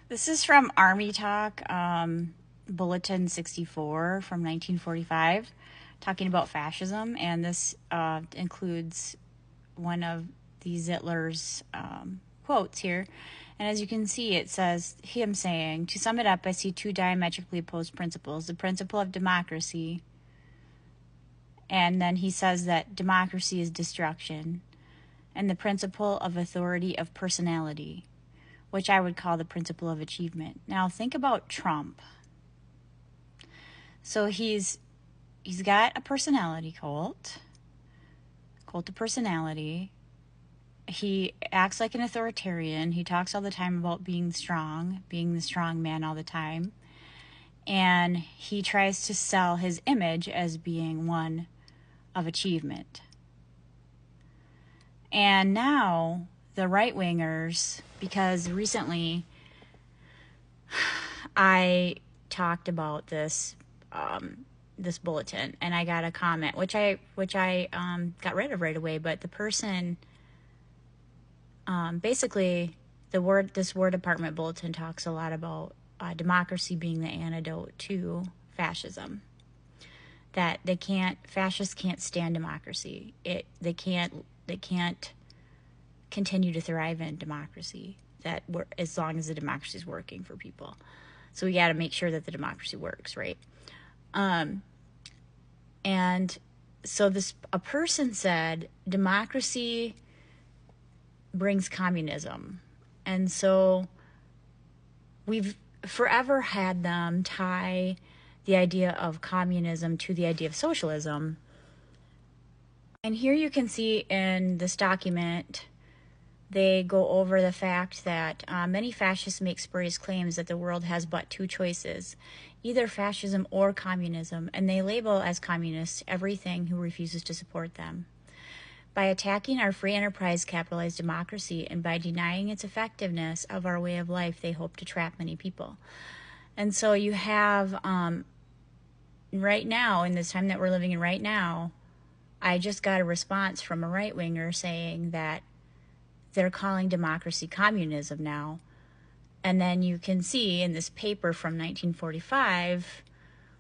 This is from Army Talk, Bulletin 64 from 1945, talking about fascism, and this includes one of the Zitler's quotes here. And as you can see, it says him saying, "To sum it up, I see two diametrically opposed principles: the principle of democracy," and then he says that democracy is destruction, and the principle of authority of personality, which I would call the principle of achievement. Now think about Trump. So he's got a personality cult of personality. He acts like an authoritarian. He talks all the time about being the strong man all the time. And he tries to sell his image as being one of achievement. And now the right-wingers, because recently I talked about this bulletin, and I got a comment, which I got rid of right away. But the person, basically, this War Department bulletin talks a lot about democracy being the antidote to fascism. That fascists can't stand democracy. They can't continue to thrive in democracy as long as the democracy is working for people. So we got to make sure that the democracy works, right? And so a person said democracy brings communism. And so we've forever had them tie the idea of communism to the idea of socialism. And here you can see in this document, they go over the fact that many fascists make spurious claims that the world has but two choices, either fascism or communism, and they label as communists everything who refuses to support them. By attacking our free enterprise capitalized democracy and by denying its effectiveness of our way of life, they hope to trap many people. And so you have, right now, in this time that we're living in right now, I just got a response from a right-winger saying that they're calling democracy communism now. And then you can see in this paper from 1945,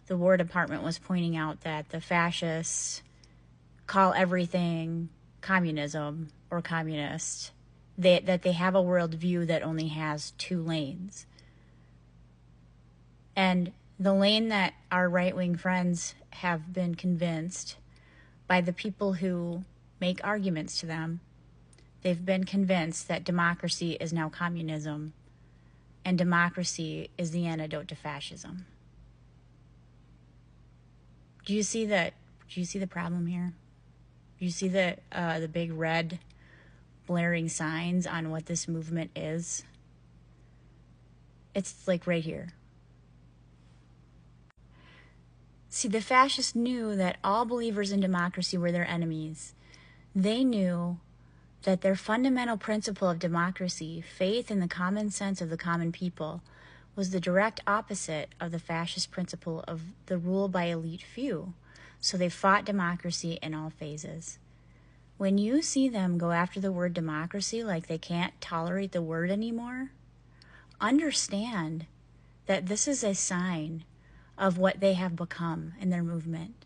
the War Department was pointing out that the fascists call everything communism or communist, that they have a worldview that only has two lanes. And the lane that our right-wing friends have been convinced by the people who make arguments to them, they've been convinced that democracy is now communism, and democracy is the antidote to fascism. Do you see that? Do you see the problem here? Do you see the big red blaring signs on what this movement is? It's like right here. See, the fascists knew that all believers in democracy were their enemies. They knew that their fundamental principle of democracy, faith in the common sense of the common people, was the direct opposite of the fascist principle of the rule by elite few. So they fought democracy in all phases. When you see them go after the word democracy like they can't tolerate the word anymore, understand that this is a sign of what they have become in their movement.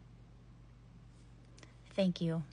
Thank you.